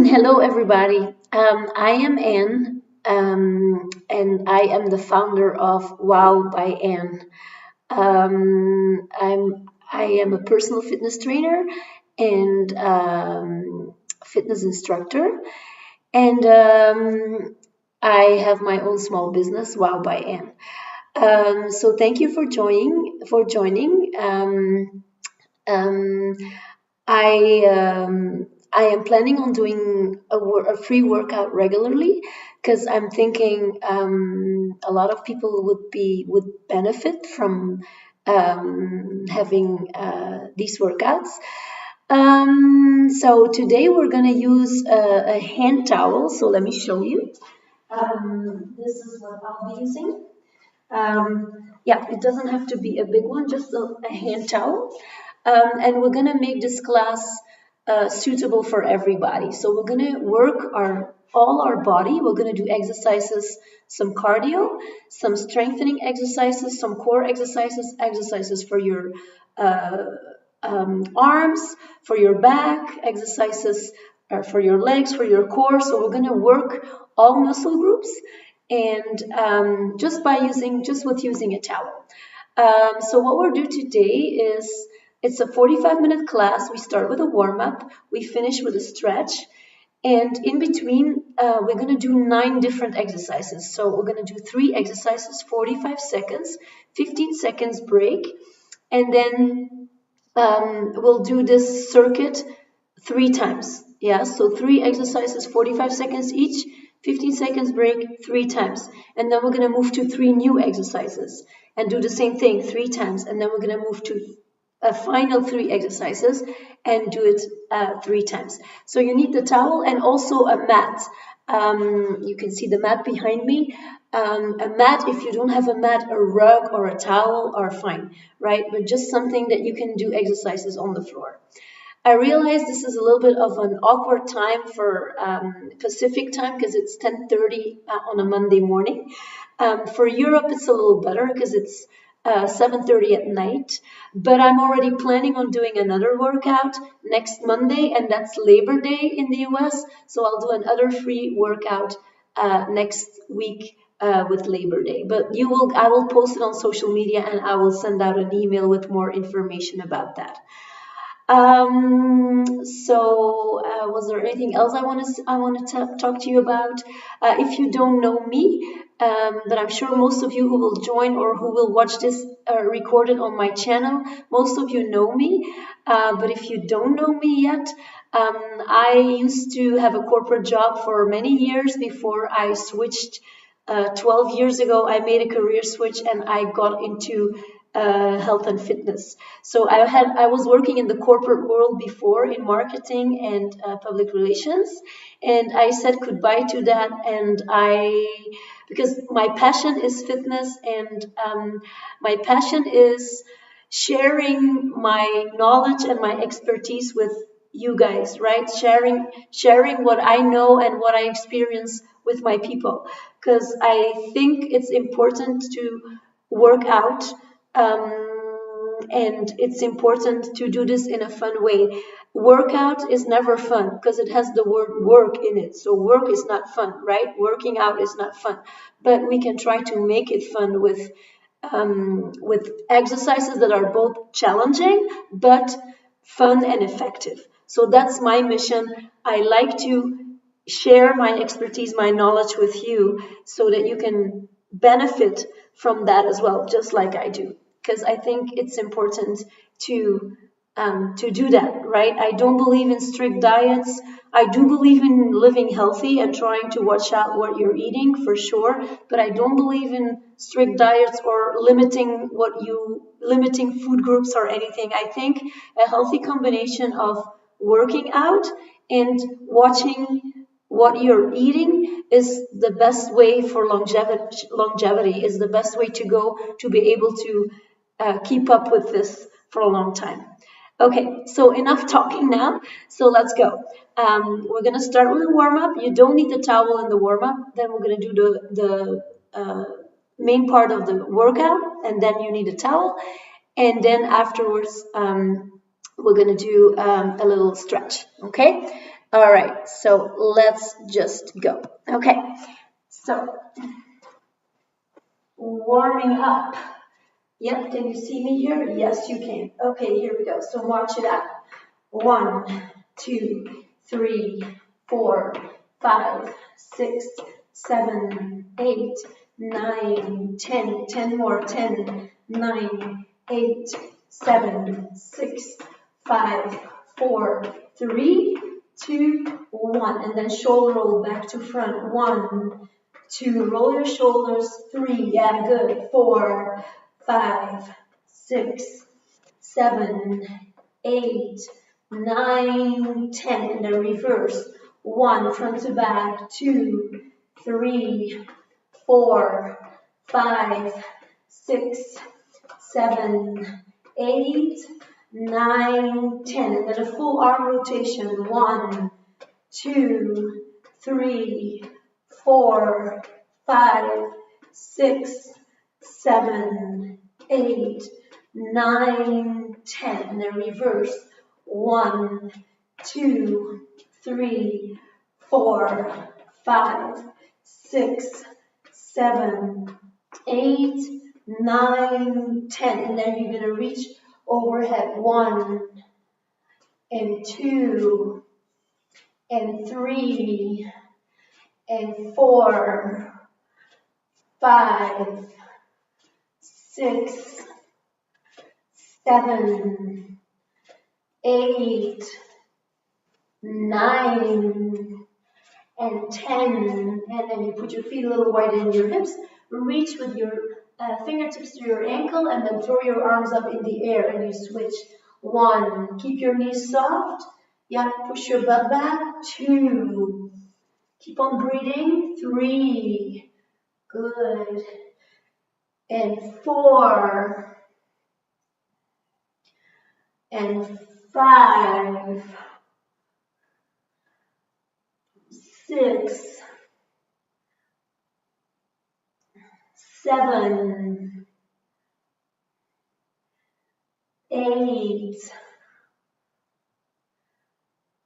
Hello, everybody. I am Anne, and I am the founder of Wow by Anne. I am a personal fitness trainer and fitness instructor, and I have my own small business, Wow by Anne. So thank you for joining. Um, I am planning on doing a free workout regularly because I'm thinking a lot of people would benefit from having these workouts. So today we're gonna use a hand towel. So let me show you. This is what I'll be using. Yeah, it doesn't have to be a big one, just a hand towel. And we're gonna make this class suitable for everybody. So we're gonna work all our body. We're gonna do exercises, some cardio, some strengthening exercises, some core exercises for your arms, for your back, exercises for your legs, for your core. So we're gonna work all muscle groups, and just with using a towel. So what we'll do today is it's a 45-minute class. We start with a warm-up, we finish with a stretch, and in between we're going to do 9 different exercises. So we're going to do 3 exercises, 45 seconds, 15 seconds break, and then we'll do this circuit 3 times. Yeah, so 3 exercises, 45 seconds each, 15 seconds break 3 times. And then we're going to move to 3 new exercises and do the same thing 3 times. And then we're going to move to a final 3 exercises and do it 3 times. So you need the towel and also a mat. You can see the mat behind me. A mat, if you don't have a mat, a rug or a towel are fine, right? But just something that you can do exercises on the floor. I realize this is a little bit of an awkward time for Pacific time because it's 10:30 on a Monday morning. For Europe, it's a little better because it's 7:30 at night. But I'm already planning on doing another workout next Monday, and that's Labor Day in the US. So I'll do another free workout next week with Labor Day. But I will post it on social media, and I will send out an email with more information about that. Was there anything else I want to talk to you about? If you don't know me, but I'm sure most of you who will join or who will watch this recorded on my channel, most of you know me. But if you don't know me yet, I used to have a corporate job for many years before I switched. 12 years ago, I made a career switch and I got into health and fitness. So I was working in the corporate world before in marketing and public relations, and I said goodbye to that. And because my passion is fitness, and my passion is sharing my knowledge and my expertise with you guys, right? Sharing what I know and what I experience with my people, because I think it's important to work out. And it's important to do this in a fun way. Workout is never fun because it has the word work in it. So work is not fun, right? Working out is not fun. But we can try to make it fun with exercises that are both challenging but fun and effective. So that's my mission. I like to share my expertise, my knowledge with you so that you can benefit from that as well, just like I do. Because I think it's important to do that, right? I don't believe in strict diets. I do believe in living healthy and trying to watch out what you're eating for sure, but I don't believe in strict diets or limiting food groups or anything. I think a healthy combination of working out and watching what you're eating is the best way for longevity is the best way to go to be able to keep up with this for a long time. Okay, so enough talking now. So let's go. We're going to start with a warm-up. You don't need the towel in the warm-up. Then we're going to do the main part of the workout, and then you need a towel. And then afterwards, we're going to do a little stretch, okay? All right, so let's just go. Okay, so warming up. Yep, can you see me here? Yes, you can. Okay, here we go. So march it out. 1, 2, 3, 4, 5, 6, 7, 8, 9, 10. 10 more. 10, 9, 8, 7, 6, 5, 4, 3, 2, 1. And then shoulder roll back to front. 1, 2. Roll your shoulders. 3. Yeah, good. 4, 5, 6, 7, 8, 9, 10, and then reverse. 1, front to back. 2, 3, 4, 5, 6, 7, 8, 9, 10, and then a full arm rotation. 1, 2, 3, 4, 5, 6, 7, 8, 9, 10, and then reverse. 1, 2, 3, 4, 5, 6, 7, 8, 9, 10, and then you're gonna reach overhead. 1 and 2 and 3 and 4, 5, 6, 7, 8, 9, and 10. And then you put your feet a little wider in your hips. Reach with your fingertips to your ankle, and then throw your arms up in the air, and you switch. 1, keep your knees soft. Yeah, push your butt back. 2, keep on breathing. 3, good. And 4, and 5, 6, 7, 8,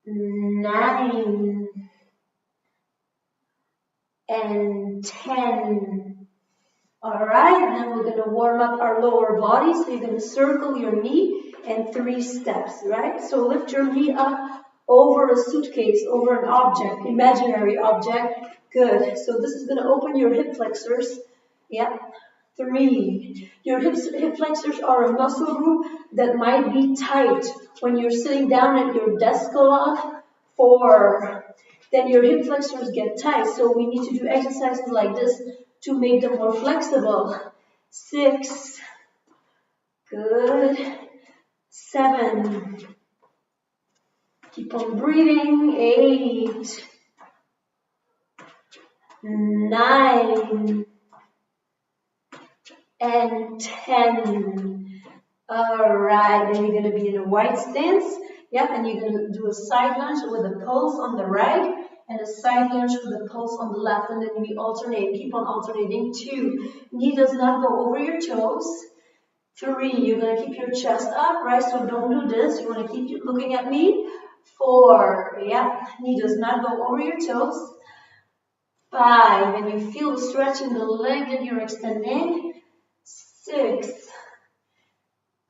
9, and 10. All right, and then we're going to warm up our lower body. So you're going to circle your knee and 3 steps, right? So lift your knee up over a suitcase, over an object, imaginary object. Good. So this is going to open your hip flexors. Yep. 3. Your hip flexors are a muscle group that might be tight when you're sitting down at your desk a lot. 4. Then your hip flexors get tight, so we need to do exercises like this to make them more flexible. 6. Good. 7. Keep on breathing. 8. 9. And 10. All right, then you're going to be in a wide stance. Yep, and you're going to do a side lunge with a pulse on the right and a side lunge with a pulse on the left, and then we alternate. Keep on alternating. 2, knee does not go over your toes. 3, you're going to keep your chest up, right? So don't do this. You want to keep looking at me. 4, yeah, knee does not go over your toes. 5, and you feel the stretch in the leg that you're extending. 6,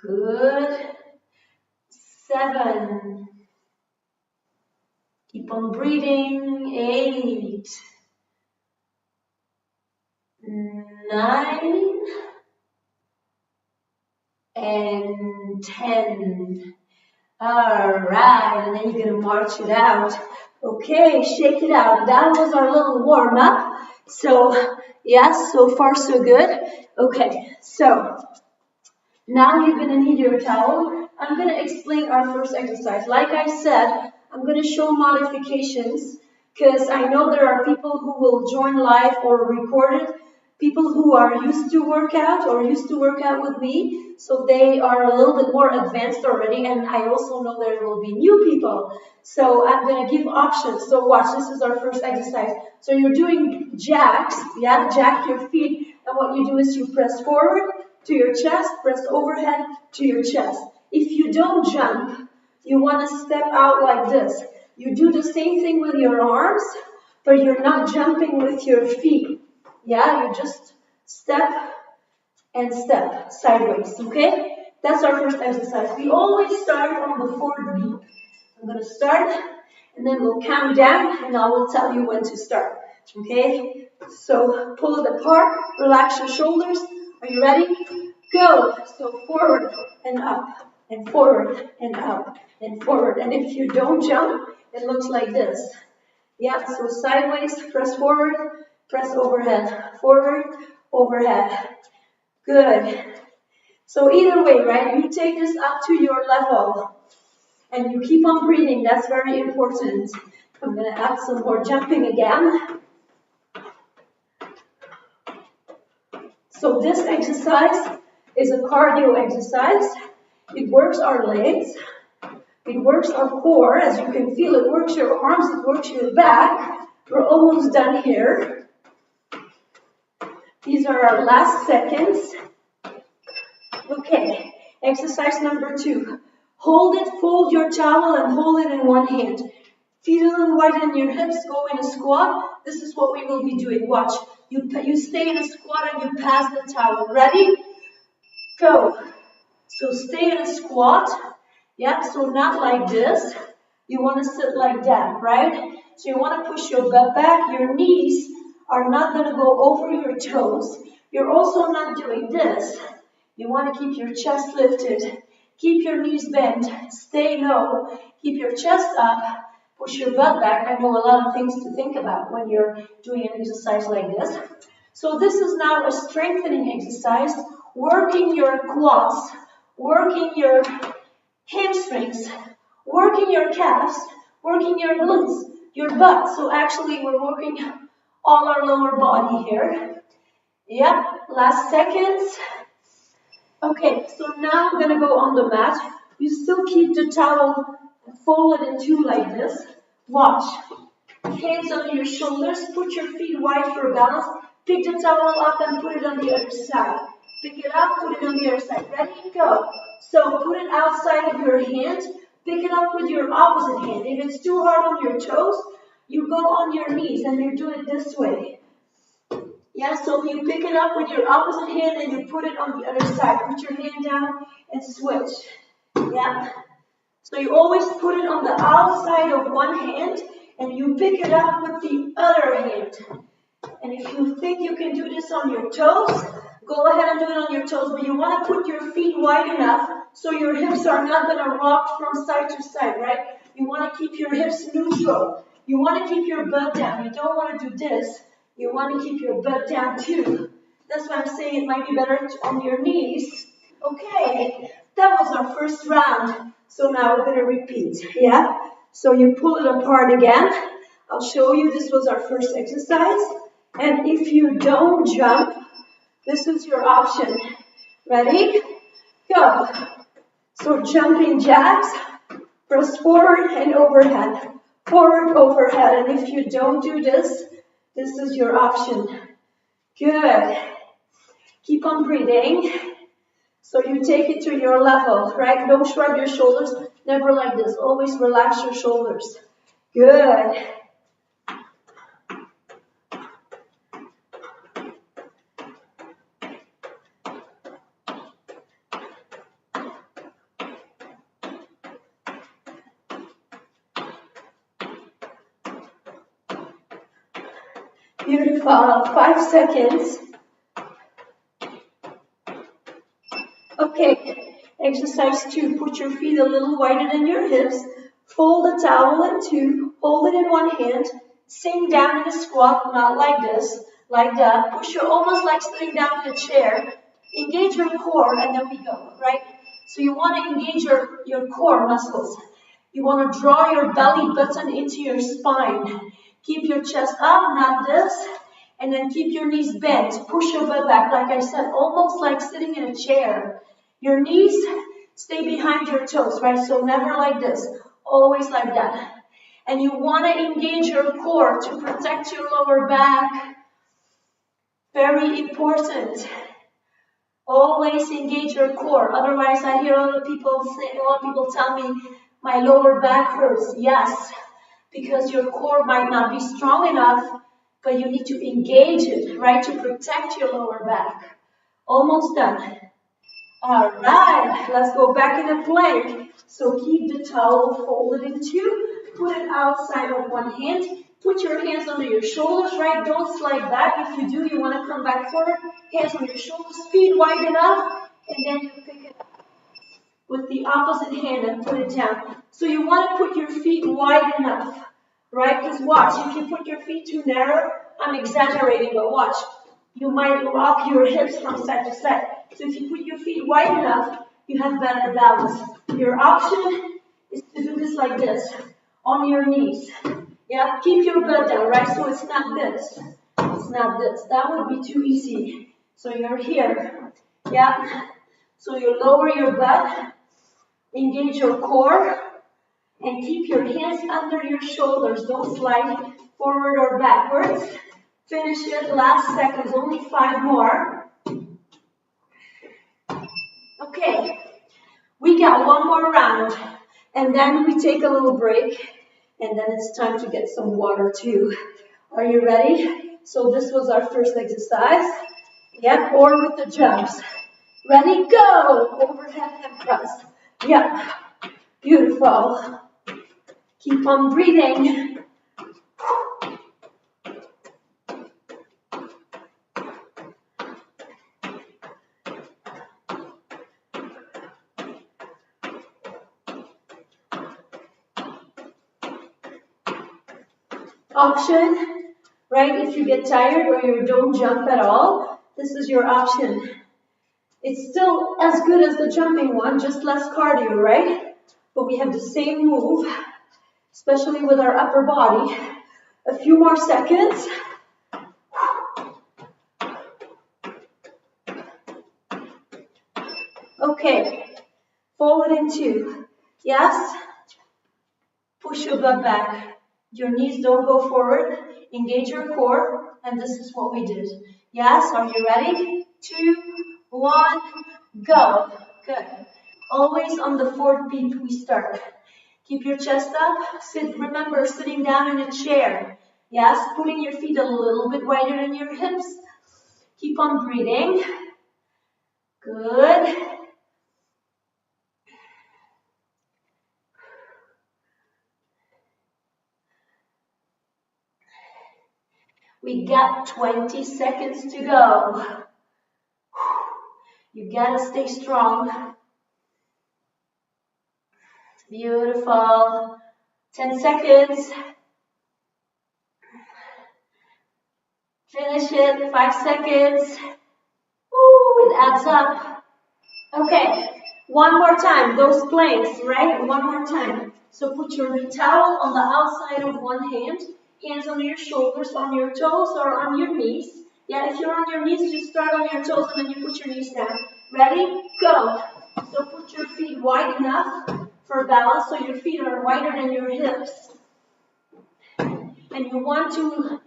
good. 7, keep on breathing. 8, 9, and 10. All right, and then you're going to march it out. Okay, shake it out. That was our little warm up. So, yes, so far so good. Okay, so now you're going to need your towel. I'm going to explain our first exercise. Like I said, I'm going to show modifications because I know there are people who will join live or record it, people who are used to workout or used to work out with me, so they are a little bit more advanced already, and I also know there will be new people. So I'm going to give options. So watch, this is our first exercise. So you're doing jacks, yeah, jack your feet, and what you do is you press forward to your chest, press overhead to your chest. If you don't jump, you want to step out like this. You do the same thing with your arms, but you're not jumping with your feet. Yeah, you just step and step sideways, okay? That's our first exercise. We always start on the fourth beat. I'm going to start, and then we'll count down, and I will tell you when to start, okay? So pull it apart, relax your shoulders. Are you ready? Go. So forward and up, and forward and up, and forward. And if you don't jump, it looks like this. Yeah, so sideways, press forward, press overhead, forward, overhead. Good. So either way, right, you take this up to your level and you keep on breathing. That's very important. I'm going to add some more jumping again. So this exercise is a cardio exercise. It works our legs. It works our core. As you can feel, it works your arms, it works your back. We're almost done here. These are our last seconds. Okay, exercise number 2. Hold it, fold your towel and hold it in one hand. Feet a little wide in your hips, go in a squat. This is what we will be doing. Watch. You stay in a squat and you pass the towel. Ready? Go. So stay in a squat. Yeah, so not like this. You want to sit like that, right? So you want to push your butt back. Your knees are not going to go over your toes. You're also not doing this. You want to keep your chest lifted. Keep your knees bent. Stay low. Keep your chest up. Push your butt back. I know a lot of things to think about when you're doing an exercise like this. So this is now a strengthening exercise, working your quads, working your hamstrings, working your calves, working your glutes, your butt. So actually we're working all our lower body here. Yep, last seconds. Okay, so now I'm going to go on the mat. You still keep the towel folded in two like this. Watch. Hands under your shoulders. Put your feet wide for balance. Pick the towel up and put it on the other side. Pick it up, put it on the other side. Ready? Go. So put it outside of your hand. Pick it up with your opposite hand. If it's too hard on your toes, you go on your knees and you do it this way. Yeah, so you pick it up with your opposite hand and you put it on the other side. Put your hand down and switch. Yeah. So you always put it on the outside of one hand and you pick it up with the other hand. And if you think you can do this on your toes, go ahead and do it on your toes. But you want to put your feet wide enough so your hips are not going to rock from side to side, right? You want to keep your hips neutral. You want to keep your butt down. You don't want to do this. You want to keep your butt down too. That's why I'm saying it might be better on your knees. Okay, that was our first round. So now we're going to repeat, yeah? So you pull it apart again. I'll show you. This was our first exercise. And if you don't jump, this is your option. Ready? Go. So jumping jacks, press forward and overhead. Forward, overhead. And if you don't do this, this is your option. Good. Keep on breathing. So you take it to your level, right? Don't shrug your shoulders. Never like this. Always relax your shoulders. Good. Beautiful. 5 seconds. Okay, exercise 2. Put your feet a little wider than your hips. Fold the towel in two. Hold it in one hand. Sink down in a squat, not like this, like that. Push your almost like sitting down in a chair. Engage your core, and then we go, right? So you want to engage your core muscles. You want to draw your belly button into your spine. Keep your chest up, not this. And then keep your knees bent. Push your butt back, like I said, almost like sitting in a chair. Your knees stay behind your toes, right? So never like this, always like that. And you want to engage your core to protect your lower back. Very important. Always engage your core. Otherwise, I hear a lot of people tell me, my lower back hurts. Yes, because your core might not be strong enough, but you need to engage it, right, to protect your lower back. Almost done. All right, let's go back in a plank. So keep the towel folded in two, put it outside of one hand, put your hands under your shoulders, right? Don't slide back. If you do, you want to come back forward, hands on your shoulders, feet wide enough, and then you pick it up with the opposite hand and put it down. So you want to put your feet wide enough, right? Because watch, if you put your feet too narrow, I'm exaggerating, but watch, you might rock your hips from side to side. So if you put your feet wide enough, you have better balance. Your option is to do this like this, on your knees. Yeah, keep your butt down, right? So it's not this. It's not this. That would be too easy. So you're here. Yeah. So you lower your butt, engage your core, and keep your hands under your shoulders. Don't slide forward or backwards. Finish it. Last seconds. Only 5 more. Okay. We got one more round. And then we take a little break. And then it's time to get some water too. Are you ready? So this was our first exercise. Yep, or with the jumps. Ready, go! Overhead hip press. Yep, beautiful. Keep on breathing. Option, right? If you get tired or you don't jump at all, this is your option. It's still as good as the jumping one, just less cardio, right? But we have the same move, especially with our upper body. A few more seconds. Okay, fold it in two. Yes? Push your butt back. Your knees don't go forward. Engage your core, and this is what we did. Yes? Are you ready? 2, 1, go. Good. Always on the 4th beat we start. Keep your chest up. Remember, sitting down in a chair. Yes? Putting your feet a little bit wider than your hips. Keep on breathing. Good. We got 20 seconds to go. You gotta stay strong. Beautiful. 10 seconds. Finish it. 5 seconds. Ooh, it adds up. Okay. One more time. Those planks, right? One more time. So put your towel on the outside of one hand. Hands on your shoulders, on your toes, or on your knees. Yeah, if you're on your knees, just start on your toes and then you put your knees down. Ready? Go. So put your feet wide enough for balance so your feet are wider than your hips. And you want to,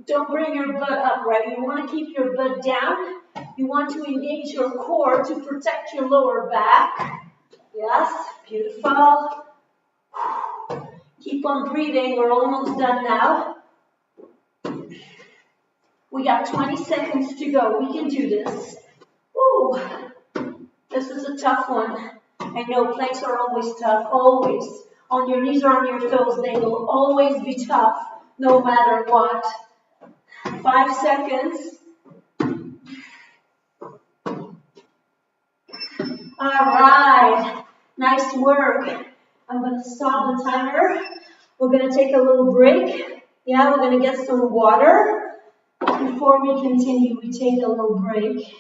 don't bring your butt up, right? You want to keep your butt down. You want to engage your core to protect your lower back. Yes, beautiful. Keep on breathing. We're almost done now. We got 20 seconds to go. We can do this. Ooh, this is a tough one. I know planks are always tough, always. On your knees or on your toes, they will always be tough, no matter what. 5 seconds. All right, nice work. I'm going to stop the timer. We're going to take a little break. Yeah, we're going to get some water. Before we continue, we take a little break.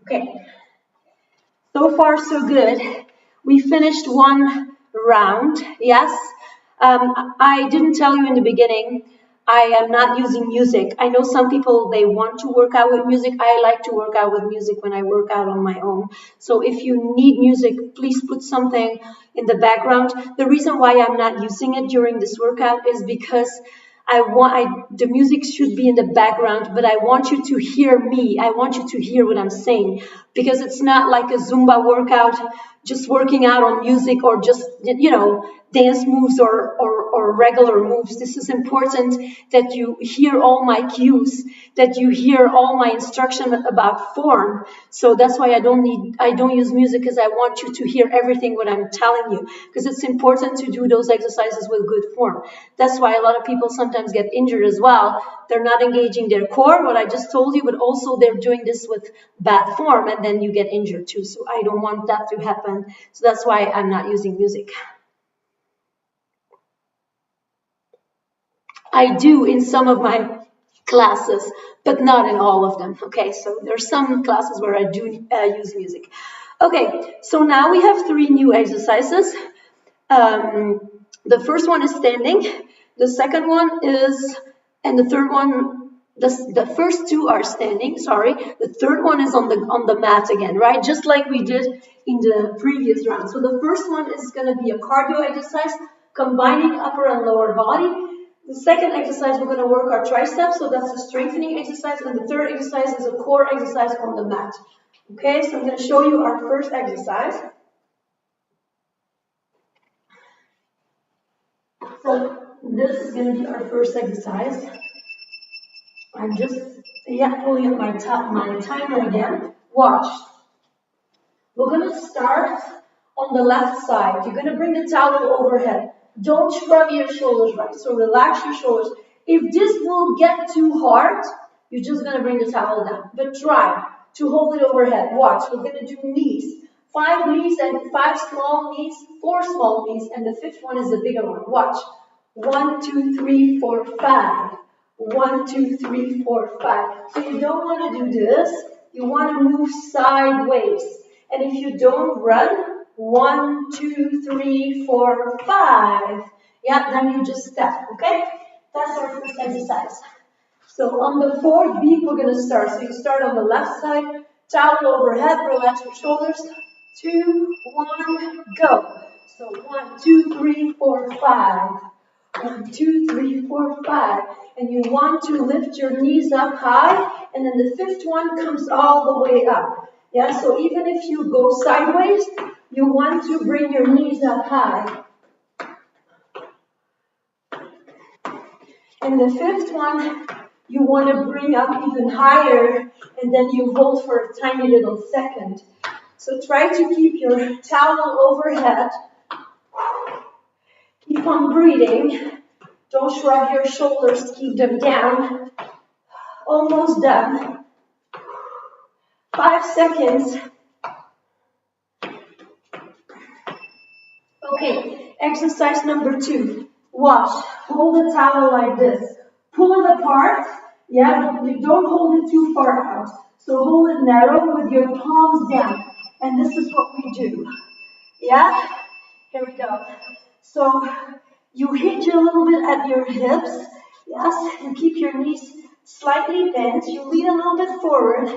Okay. So far, so good. We finished one round. Yes. I didn't tell you in the beginning, I am not using music. I know some people, they want to work out with music. I like to work out with music when I work out on my own. So if you need music, please put something in the background. The reason why I'm not using it during this workout is because The music should be in the background, but I want you to hear me. I want you to hear what I'm saying, because it's not like a Zumba workout, just working out on music, or just, dance moves or regular moves. This is important that you hear all my cues, that you hear all my instruction about form. So that's why I don't use music, because I want you to hear everything what I'm telling you, because it's important to do those exercises with good form. That's why a lot of people sometimes get injured as well. They're not engaging their core, what I just told you, but also they're doing this with bad form, and then you get injured too. So I don't want that to happen. So that's why I'm not using music. I do in some of my classes, but not in all of them. Okay, so there's some classes where I do use music. Okay, so now we have 3 new exercises. The first one is standing. The second one is, and the third one, the first 2 are standing. Sorry, the third one is on the mat again, right? Just like we did in the previous round. So the first one is going to be a cardio exercise, combining upper and lower body. The second exercise, we're going to work our triceps, so that's a strengthening exercise. And the third exercise is a core exercise on the mat. Okay, so I'm going to show you our first exercise. So this is going to be our first exercise. I'm just pulling up my timer again. Watch. We're going to start on the left side. You're going to bring the towel overhead. Don't shrug your shoulders, right? So relax your shoulders. If this will get too hard, you're just going to bring the towel down. But try to hold it overhead. Watch. We're going to do knees. 5 knees and 5 small knees, 4 small knees, and the 5th one is the bigger one. Watch. 1, 2, 3, 4, 5. 1, 2, 3, 4, 5. So you don't want to do this. You want to move sideways. And if you don't run, 1, 2, 3, 4, 5. Yeah, then you just step, okay? That's our first exercise. So on the 4th beat, we're going to start. So you start on the left side, towel overhead, relax your shoulders. 2, 1, go. So 1, 2, 3, 4, 5. 1, 2, 3, 4, 5. And you want to lift your knees up high, and then the 5th one comes all the way up. Yeah, so even if you go sideways, you want to bring your knees up high. And the 5th one, you want to bring up even higher, and then you hold for a tiny little second. So try to keep your towel overhead. Keep on breathing. Don't shrug your shoulders, keep them down. Almost done. 5 seconds. Okay, exercise number 2. Watch. Hold the towel like this. Pull it apart. Yeah, you don't hold it too far out. So hold it narrow with your palms down. And this is what we do. Yeah? Here we go. So you hinge a little bit at your hips. Yes, you keep your knees slightly bent. You lean a little bit forward.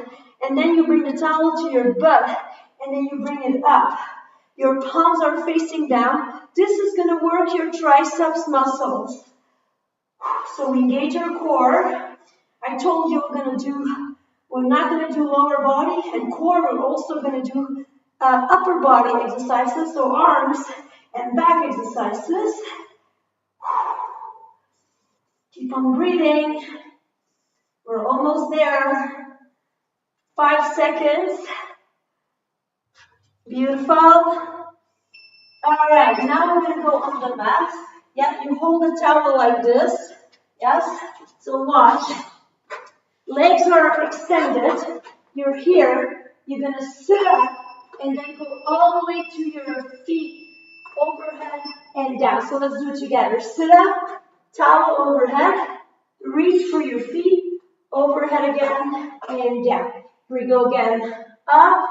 And then you bring the towel to your butt. And then you bring it up. Your palms are facing down. This is going to work your triceps muscles. So engage your core. I told you we're not going to do lower body and core. We're also going to do upper body exercises, so arms and back exercises. Keep on breathing. We're almost there. 5 seconds. Beautiful. All right, now we're going to go on the mat. Yeah, you hold the towel like this. Yes, so watch. Legs are extended. You're here. You're going to sit up and then go all the way to your feet, overhead and down. So let's do it together. Sit up, towel overhead, reach for your feet, overhead again and down. Here we go again. Up,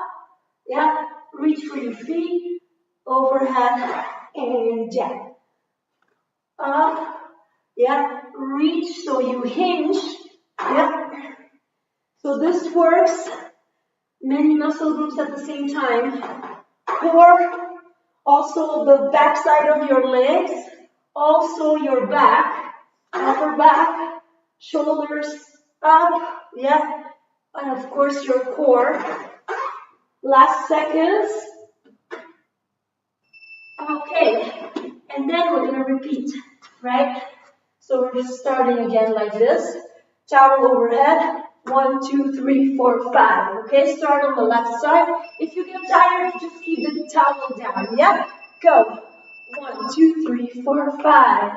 yeah, reach for your feet, overhead and down. Up, yeah, reach so you hinge. Yeah. So this works many muscle groups at the same time. Core, also the back side of your legs, also your back. Upper back, shoulders up, yeah, and of course your core. Last seconds. Okay, and then we're gonna repeat, right? So we're just starting again like this. Towel overhead. 1, 2, 3, 4, 5. Okay, start on the left side. If you get tired, just keep the towel down. Yeah? Go. 1, 2, 3, 4, 5.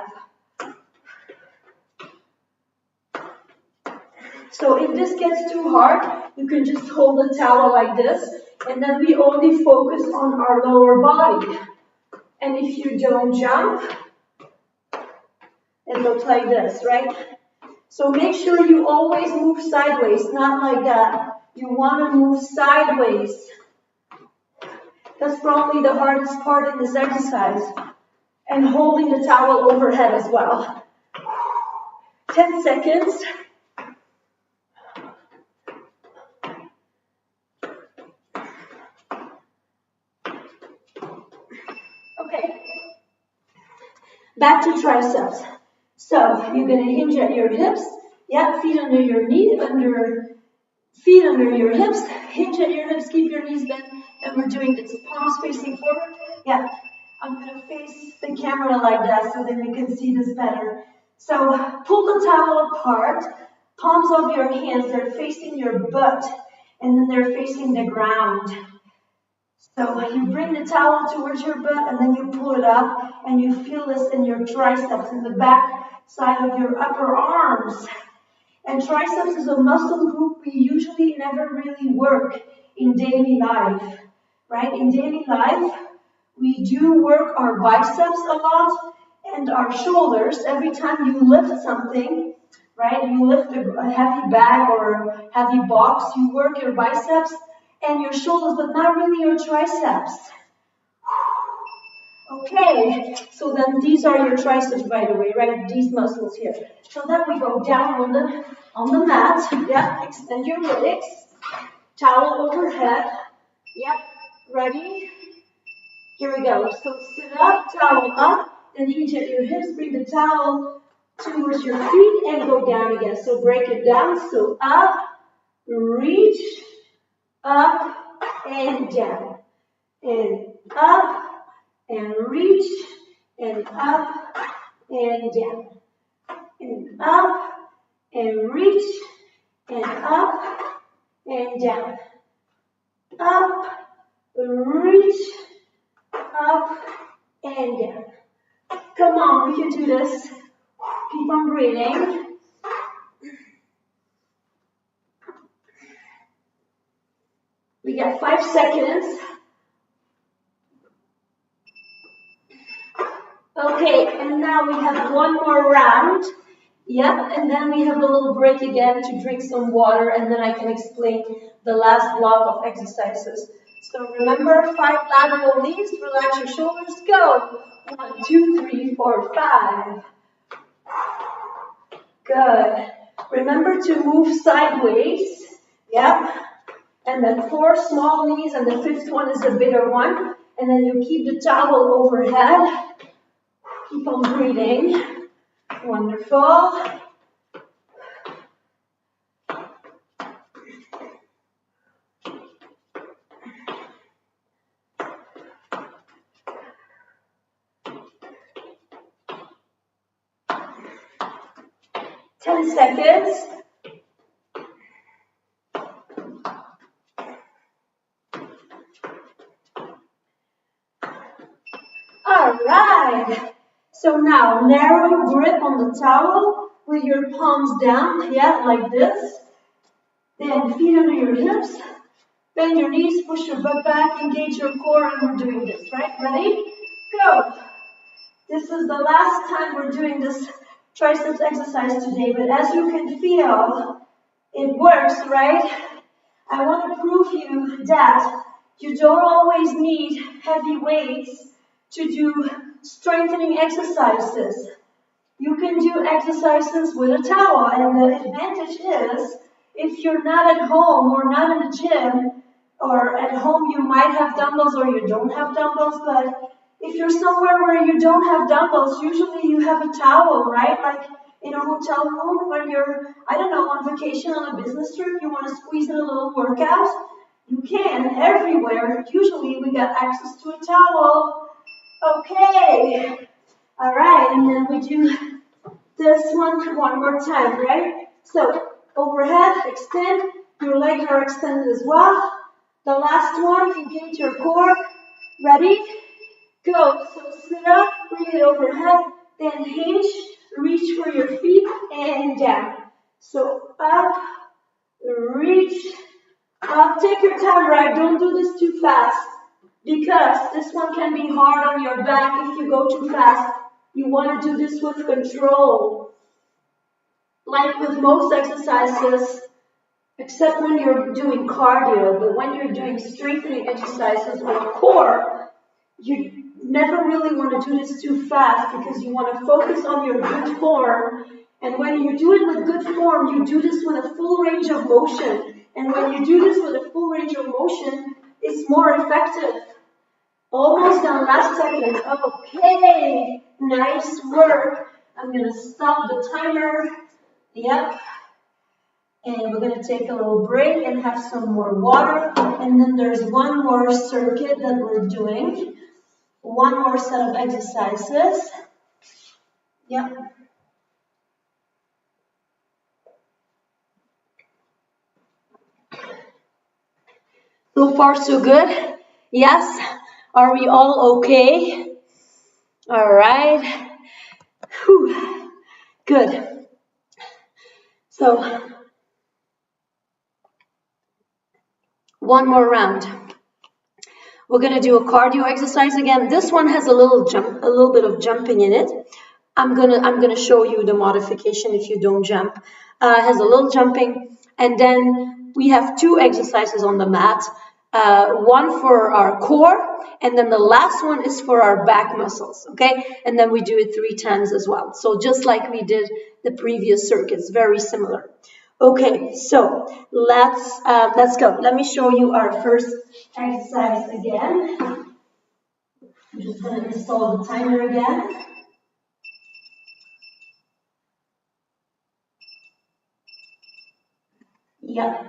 So if this gets too hard, you can just hold the towel like this, and then we only focus on our lower body. And if you don't jump, it looks like this, right? So make sure you always move sideways, not like that. You want to move sideways. That's probably the hardest part in this exercise. And holding the towel overhead as well. 10 seconds. Okay. Back to triceps. So you're going to hinge at your hips. Yeah, feet under your knee, feet under your hips. Hinge at your hips, keep your knees bent, and we're doing this. Palms facing forward. Yeah, I'm going to face the camera like that so that you can see this better. So pull the towel apart. Palms of your hands, they're facing your butt, and then they're facing the ground. So you bring the towel towards your butt, and then you pull it up, and you feel this in your triceps, in the back side of your upper arms. And triceps is a muscle group we usually never really work in daily life, right? In daily life, we do work our biceps a lot and our shoulders. Every time you lift something, right? You lift a heavy bag or a heavy box, you work your biceps and your shoulders, but not really your triceps. Okay, so then these are your triceps, by the way, right? These muscles here. So then we go down on the mat. Yeah, extend your legs. Towel overhead. Yep, ready? Here we go. So sit up, towel up, then hinge at your hips. Bring the towel towards your feet and go down again. So break it down. So up, reach, up, and down. And up, and reach, and up, and down. And up, and reach, and up, and down. Up, reach, up, and down. Come on, we can do this. Keep on breathing. We got 5 seconds. Okay, and now we have one more round. Yep, and then we have a little break again to drink some water, and then I can explain the last block of exercises. So remember, 5 lateral leaps, relax your shoulders, go. 1, 2, 3, 4, 5. Good. Remember to move sideways. Yep. And then 4 small knees, and the 5th one is a bigger one. And then you keep the towel overhead. Keep on breathing. Wonderful. Seconds. All right. So now narrow grip on the towel with your palms down, yeah, like this. Then feet under your hips. Bend your knees, push your butt back, engage your core, and we're doing this, right? Ready? Go. This is the last time we're doing this triceps exercise today, but as you can feel, it works, right? I want to prove you that you don't always need heavy weights to do strengthening exercises. You can do exercises with a towel, and the advantage is if you're not at home or not in the gym, or at home you might have dumbbells or you don't have dumbbells, but if you're somewhere where you don't have dumbbells, usually you have a towel, right? Like in a hotel room when you're, I don't know, on vacation, on a business trip, you want to squeeze in a little workout, you can everywhere. Usually we got access to a towel. Okay. All right, and then we do this one more time, right? So overhead, extend. Your legs are extended as well. The last one, engage your core. Ready? Go. So sit up, bring it overhead, then hinge, reach for your feet, and down. So up, reach, up. Take your time, right? Don't do this too fast, because this one can be hard on your back if you go too fast. You want to do this with control. Like with most exercises, except when you're doing cardio, but when you're doing strengthening exercises or core, you never really want to do this too fast because you want to focus on your good form. And when you do it with good form, you do this with a full range of motion. And when you do this with a full range of motion, it's more effective. Almost done, last second. Okay, nice work. I'm going to stop the timer. Yep. And we're going to take a little break and have some more water. And then there's one more circuit that we're doing. One more set of exercises. Yep. So far, so good. Yes. Are we all okay? All right. Whew. Good. So, one more round. We're going to do a cardio exercise again. This one has a little bit of jumping in it. I'm gonna show you the modification if you don't jump. It has a little jumping, and then we have two exercises on the mat. One for our core, and then the last one is for our back muscles, okay? And then we do it 3 times as well. So just like we did the previous circuits, very similar. Okay, so let's go. Let me show you our first exercise again. I'm just gonna install the timer again. Yeah.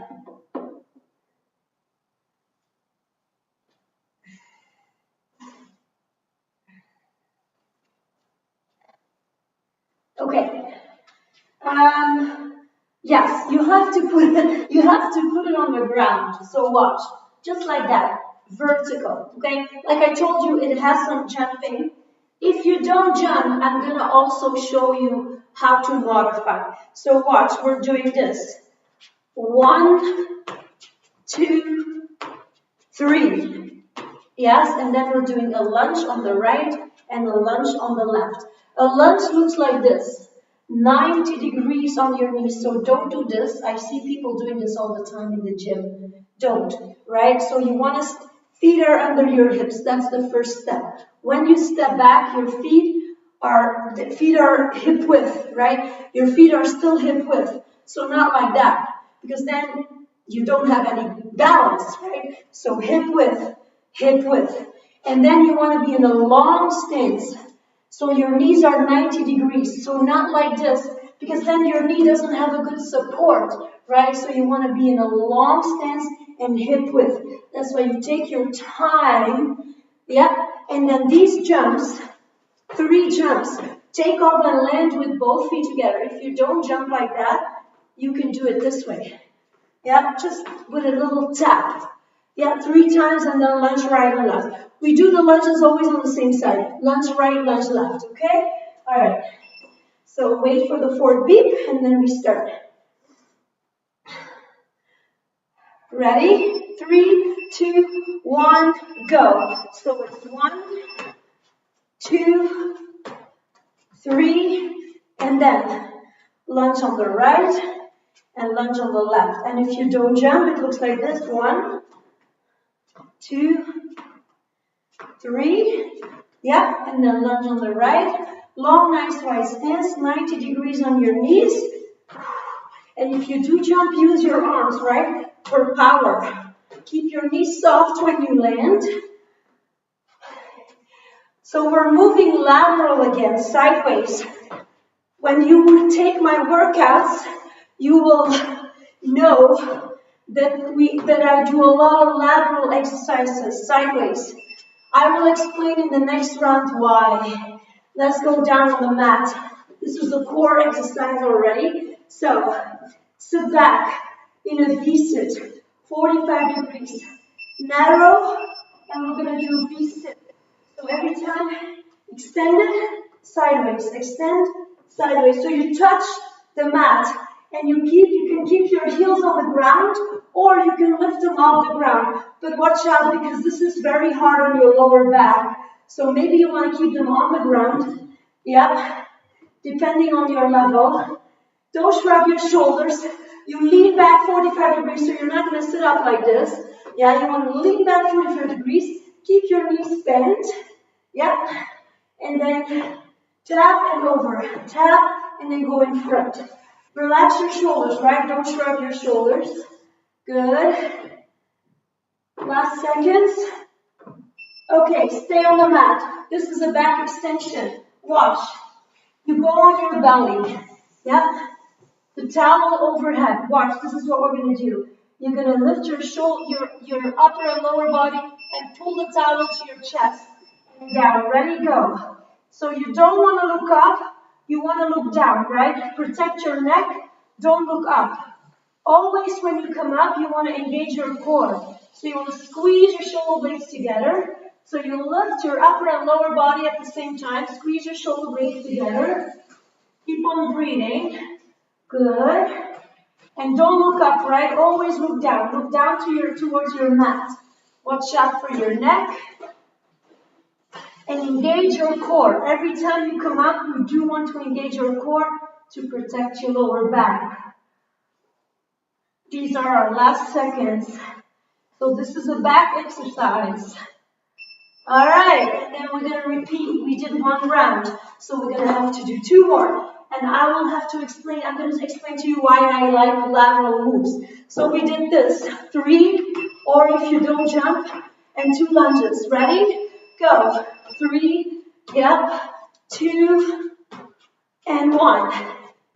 Okay. Yes, you have to put it on the ground. So watch, just like that, vertical. Okay. Like I told you, it has some jumping. If you don't jump, I'm gonna also show you how to modify. So watch, we're doing this. 1, 2, 3. Yes, and then we're doing a lunge on the right and a lunge on the left. A lunge looks like this, 90 degrees on your knees. So don't do this. I see people doing this all the time in the gym. Don't, right? So you want to, feet are under your hips. That's the first step. When you step back, your feet are hip width, right? Your feet are still hip width. So not like that, because then you don't have any balance, right? So hip width. And then you want to be in a long stance. So your knees are 90 degrees. So not like this, because then your knee doesn't have a good support, right? So you want to be in a long stance and hip width. That's why you take your time. Yeah. And then these jumps, 3 jumps, take off and land with both feet together. If you don't jump like that, you can do it this way. Yeah, just with a little tap. Yeah, 3 times and then lunge right and left. We do the lunges always on the same side. Lunge right, lunge left, okay? All right. So wait for the 4th beep and then we start. Ready? 3, 2, 1, go. So it's 1, 2, 3, and then lunge on the right and lunge on the left. And if you don't jump, it looks like this. 1, 2, 3, yeah, and then lunge on the right. Long, nice wide stance, 90 degrees on your knees. And if you do jump, use your arms, right, for power. Keep your knees soft when you land. So we're moving lateral again, sideways. When you take my workouts, you will know that I do a lot of lateral exercises, sideways. I will explain in the next round why. Let's go down on the mat. This was a core exercise already. So, sit back in a V-sit, 45 degrees. Narrow, and we're going to do V-sit. So every time, extend it, sideways, extend, sideways. So you touch the mat, and you can keep your heels on the ground, or you can lift them off the ground. But watch out, because this is very hard on your lower back. So maybe you want to keep them on the ground. Yep, depending on your level. Don't shrug your shoulders. You lean back 45 degrees, so you're not going to sit up like this. Yeah, you want to lean back 45 degrees. Keep your knees bent. Yep. And then tap and over. Tap and then go in front. Relax your shoulders, right? Don't shrug your shoulders. Good. Last seconds. Okay, stay on the mat. This is a back extension. Watch. You go on your belly. Yep. The towel overhead. Watch, this is what we're going to do. You're going to lift your upper and lower body and pull the towel to your chest. And down. Ready, go. So you don't want to look up. You want to look down, right? Protect your neck. Don't look up. Always when you come up, you want to engage your core. So you want to squeeze your shoulder blades together. So you lift your upper and lower body at the same time. Squeeze your shoulder blades together. Keep on breathing. Good. And don't look up, right? Always look down. Look down towards your mat. Watch out for your neck. And engage your core. Every time you come up, you do want to engage your core to protect your lower back. These are our last seconds. So this is a back exercise. All right, and then we're going to repeat. We did one round, so we're going to have to do two more. And I will have to explain, I'm going to explain to you why I like lateral moves. So we did this, 3, or if you don't jump, and 2 lunges. Ready? Go. 3, yep, 2, and 1.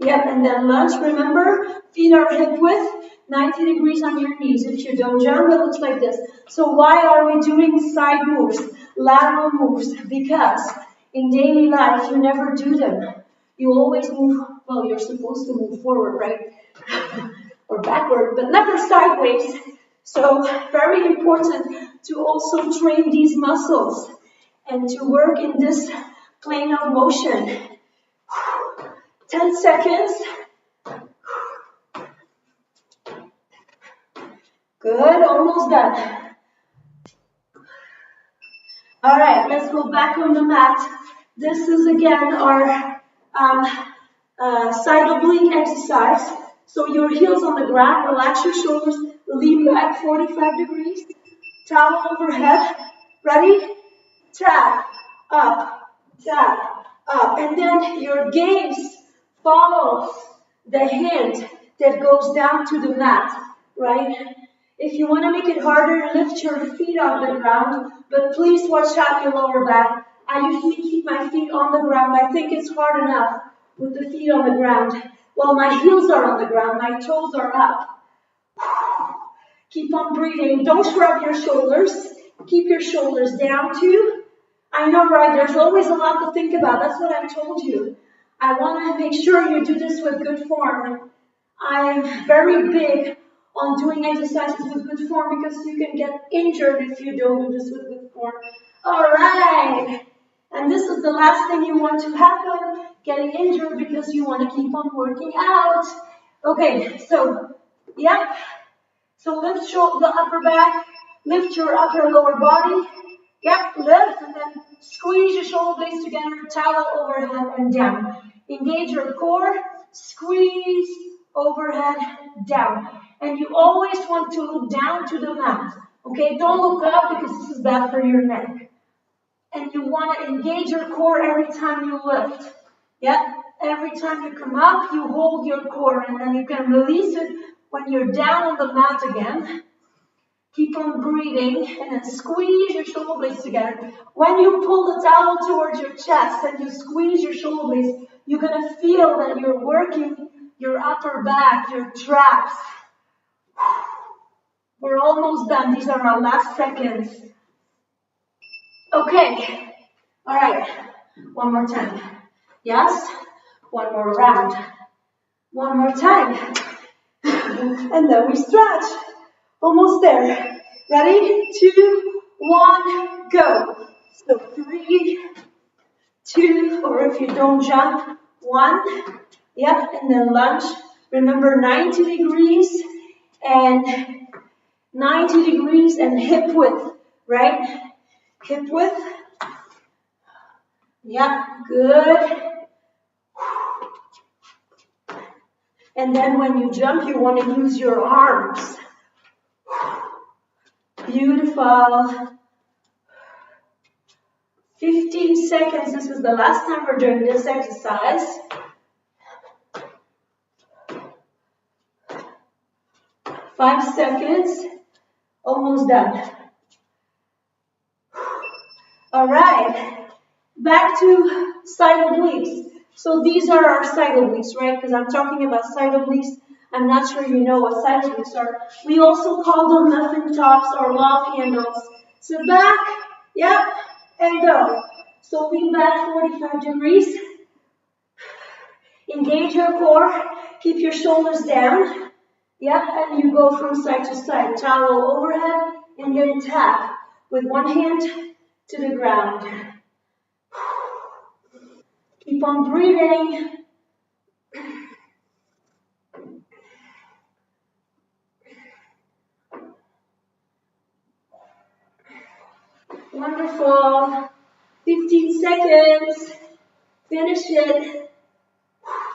Yep, and then lunge. Remember, feet are hip width, 90 degrees on your knees. If you don't jump, it looks like this. So why are we doing side moves, lateral moves? Because in daily life, you never do them. You always move, well, you're supposed to move forward, right? Or backward, but never sideways. So very important to also train these muscles and to work in this plane of motion. 10 seconds. Good, almost done. All right, let's go back on the mat. This is again our side oblique exercise. So your heels on the ground, relax your shoulders, lean back 45 degrees, towel overhead. Ready? Tap, up, and then your gaze follows the hand that goes down to the mat, right? If you want to make it harder, lift your feet off the ground, but please watch out your lower back. I usually keep my feet on the ground. I think it's hard enough with the feet on the ground. While my heels are on the ground, my toes are up. Keep on breathing. Don't shrug your shoulders. Keep your shoulders down too. I know, right? There's always a lot to think about. That's what I told you. I want to make sure you do this with good form. I'm very big on doing exercises with good form because you can get injured if you don't do this with good form. All right. And this is the last thing you want to happen, getting injured because you want to keep on working out. Okay, so, yep. So lift the upper back, lift your upper and lower body. Yep, lift, and then squeeze your shoulder blades together, towel overhead and down. Engage your core, squeeze, overhead, down. And you always want to look down to the mat. Okay, don't look up because this is bad for your neck. And you want to engage your core every time you lift. Yep, every time you come up, you hold your core, and then you can release it when you're down on the mat again. Keep on breathing, and then squeeze your shoulder blades together. When you pull the towel towards your chest and you squeeze your shoulder blades, You're gonna feel that you're working your upper back, your traps. We're almost done. These are our last seconds. Okay. All right. One more time. Yes. One more round. One more time. And then we stretch. Almost there. Ready? 2, 1, go. So 3, 2, or if you don't jump, 1. Yep, and then lunge. Remember 90 degrees and 90 degrees and hip width, right? Hip width. Yep, good. And then when you jump, you want to use your arms. Beautiful. 15 seconds. This is the last time we're doing this exercise. 5 seconds. Almost done. All right. Back to side obliques. So these are our side obliques, right? Because I'm talking about side obliques. I'm not sure you know what side obliques are. We also call them muffin tops or love handles. So back, yep, and go. So lean back 45 degrees. Engage your core. Keep your shoulders down. Yep, and you go from side to side. Towel overhead and then tap with one hand to the ground. Keep on breathing. Wonderful. 15 seconds. Finish it.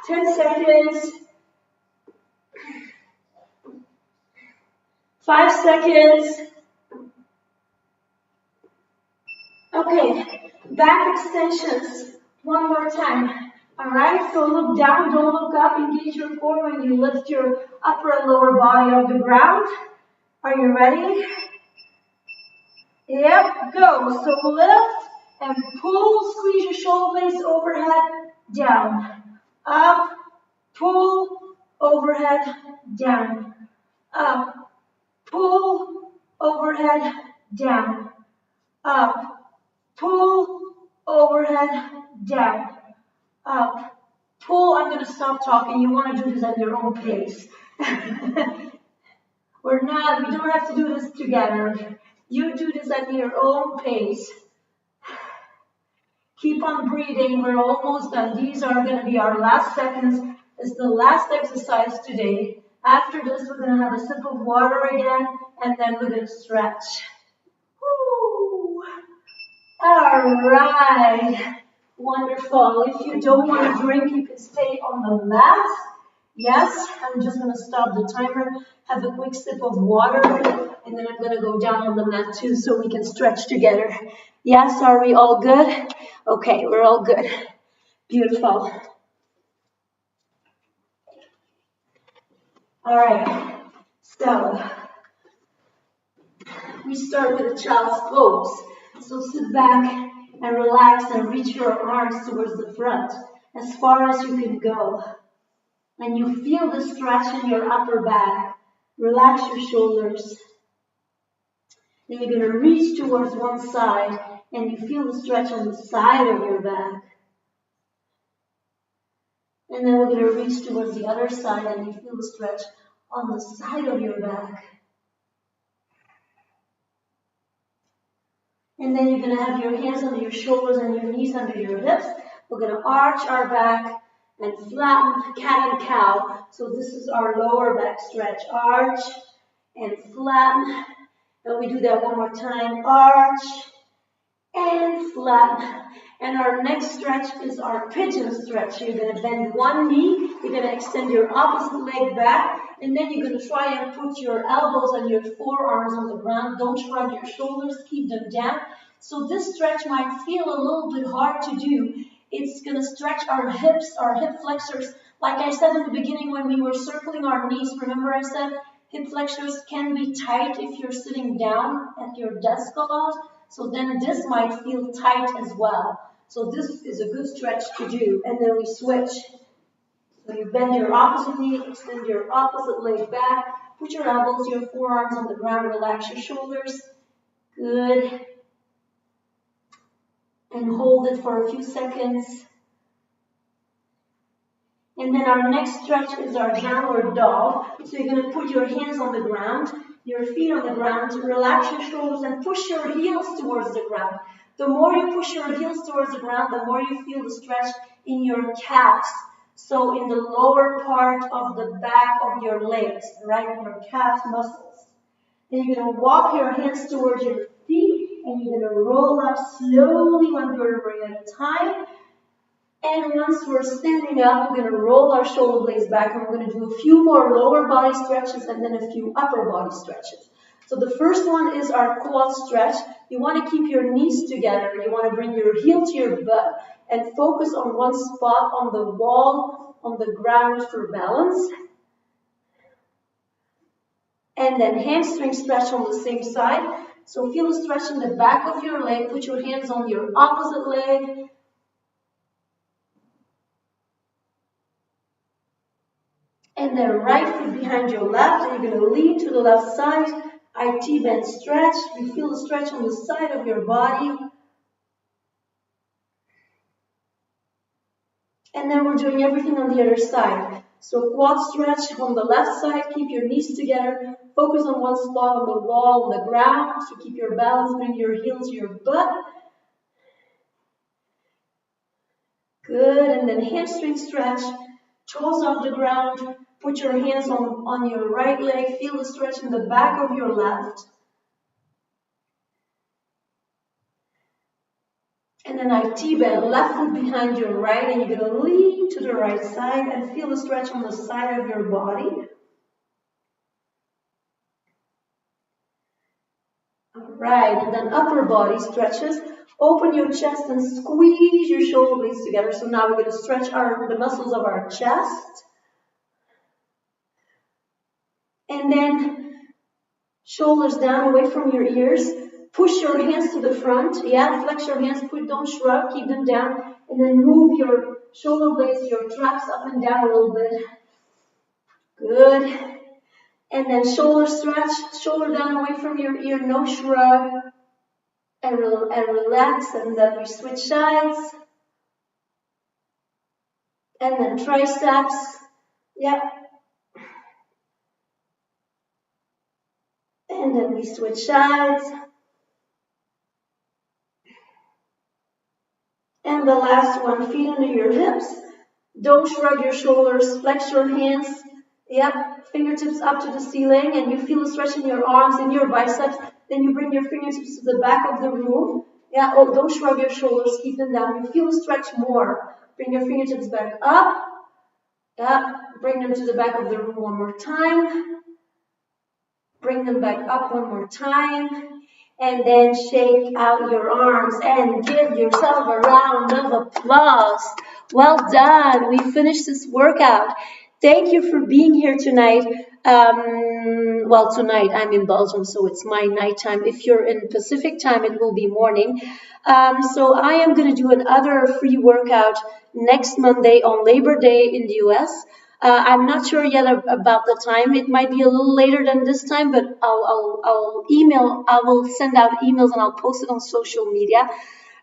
10 seconds. 5 seconds. Okay, back extensions. One more time. Alright, so look down, don't look up. Engage your core when you lift your upper and lower body off the ground. Are you ready? Yep, go. So lift and pull, squeeze your shoulder blades overhead, down, up, pull, overhead, down, up, pull, overhead, down, up, pull, overhead, down, up, pull. I'm going to stop talking. You want to do this at your own pace. We don't have to do this together. You do this at your own pace. Keep on breathing. We're almost done. These are going to be our last seconds. It's the last exercise today. After this, we're going to have a sip of water again, and then we're going to stretch. Woo. All right. Wonderful. If you don't want to drink, you can stay on the mat. Yes, I'm just going to stop the timer, have a quick sip of water, and then I'm going to go down on the mat too so we can stretch together. Yes, are we all good? Okay, we're all good. Beautiful. All right, so we start with a child's pose. So sit back and relax and reach your arms towards the front as far as you can go. And you feel the stretch in your upper back. Relax your shoulders. Then you're going to reach towards one side and you feel the stretch on the side of your back. And then we're going to reach towards the other side and you feel the stretch on the side of your back. And then you're going to have your hands under your shoulders and your knees under your hips. We're going to arch our back and flatten, cat and cow. So this is our lower back stretch. Arch and flatten. And we do that one more time. Arch and flatten. And our next stretch is our pigeon stretch. You're going to bend one knee. You're going to extend your opposite leg back. And then you're going to try and put your elbows and your forearms on the ground. Don't shrug your shoulders. Keep them down. So this stretch might feel a little bit hard to do. It's going to stretch our hips, our hip flexors. Like I said in the beginning when we were circling our knees, remember I said hip flexors can be tight if you're sitting down at your desk a lot. So then this might feel tight as well. So this is a good stretch to do. And then we switch. So you bend your opposite knee, extend your opposite leg back, put your elbows, your forearms on the ground, relax your shoulders. Good. And hold it for a few seconds. And then our next stretch is our downward dog. So you're going to put your hands on the ground, your feet on the ground, relax your shoulders and push your heels towards the ground. The more you push your heels towards the ground, the more you feel the stretch in your calves. So in the lower part of the back of your legs, right, in your calf muscles. Then you're going to walk your hands towards your feet and you're going to roll up slowly one vertebrae at a time. And once we're standing up, we're going to roll our shoulder blades back and we're going to do a few more lower body stretches and then a few upper body stretches. So the first one is our quad stretch. You want to keep your knees together. You want to bring your heel to your butt and focus on one spot on the wall, on the ground for balance. And then hamstring stretch on the same side. So feel the stretch in the back of your leg. Put your hands on your opposite leg. And then right foot behind your left, and you're going to lean to the left side. IT bend stretch. You feel the stretch on the side of your body. And then we're doing everything on the other side. So quad stretch on the left side, keep your knees together. Focus on one spot on the wall, on the ground. So keep your balance, bring your heel to your butt. Good, and then hamstring stretch. Toes off the ground. Put your hands on your right leg. Feel the stretch in the back of your left. And then IT bend, left foot behind your right, and you're going to lean to the right side and feel the stretch on the side of your body. All right, and then upper body stretches. Open your chest and squeeze your shoulder blades together. So now we're going to stretch the muscles of our chest. And then shoulders down away from your ears. Push your hands to the front. Yeah, flex your hands. Don't shrug. Keep them down. And then move your shoulder blades, your traps up and down a little bit. Good. And then shoulder stretch. Shoulder down away from your ear. No shrug. And relax. And then we switch sides. And then triceps. Yeah. And then we switch sides. And the last one, feet under your hips. Don't shrug your shoulders, flex your hands. Yep, fingertips up to the ceiling, and you feel the stretch in your arms and your biceps. Then you bring your fingertips to the back of the room. Yeah, oh, don't shrug your shoulders, keep them down. You feel the stretch more. Bring your fingertips back up. Yeah, bring them to the back of the room one more time. Bring them back up one more time. And then shake out your arms and give yourself a round of applause. Well done. We finished this workout. Thank you for being here tonight. Well, tonight I'm in Belgium, so it's my nighttime. If you're in Pacific time, it will be morning. So I am going to do another free workout next Monday on Labor Day in the US. I'm not sure yet about the time. It might be a little later than this time, but I will send out emails and I'll post it on social media.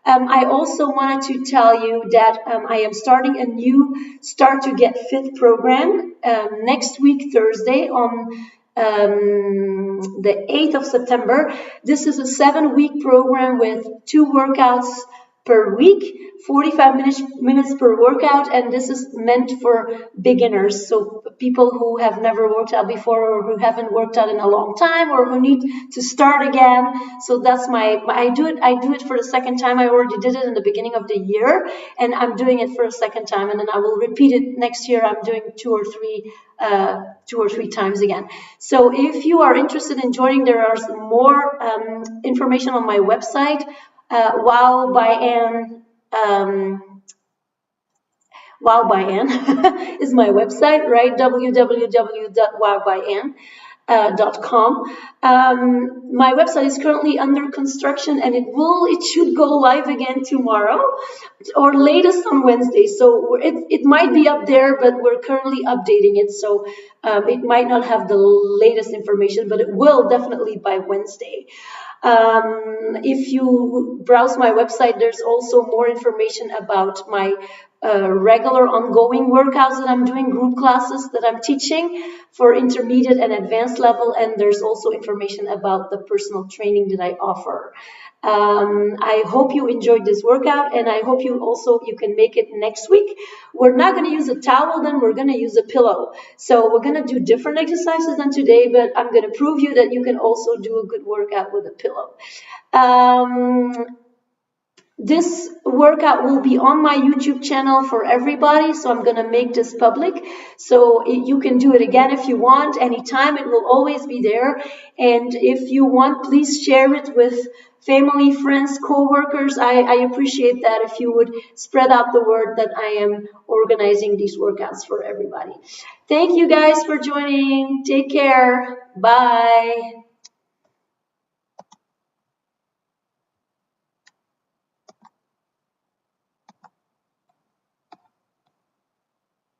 I also wanted to tell you that I am starting a new Start to Get Fit program next week, Thursday, on the 8th of September. This is a 7-week program with 2 workouts per week, 45 minutes per workout, and this is meant for beginners, so people who have never worked out before or who haven't worked out in a long time or who need to start again. So that's I do it for the second time. I already did it in the beginning of the year, and I'm doing it for a second time, and then I will repeat it next year. I'm doing two or three times again. So if you are interested in joining, there are some more information on my website. Wow by Anne is my website, right? www.wowbyann. .com. My website is currently under construction, and it should go live again tomorrow or latest on Wednesday. So it might be up there, but we're currently updating it. So it might not have the latest information, but it will definitely by Wednesday. If you browse my website, there's also more information about my regular ongoing workouts that I'm doing, group classes that I'm teaching for intermediate and advanced level, and there's also information about the personal training that I offer. I hope you enjoyed this workout, and I hope you can make it next week. We're not going to use a towel, then we're going to use a pillow. So we're going to do different exercises than today, but I'm going to prove you that you can also do a good workout with a pillow. This workout will be on my YouTube channel for everybody, so I'm going to make this public. So you can do it again if you want, anytime. It will always be there. And if you want, please share it with family, friends, co-workers. I appreciate that if you would spread out the word that I am organizing these workouts for everybody. Thank you guys for joining. Take care. Bye.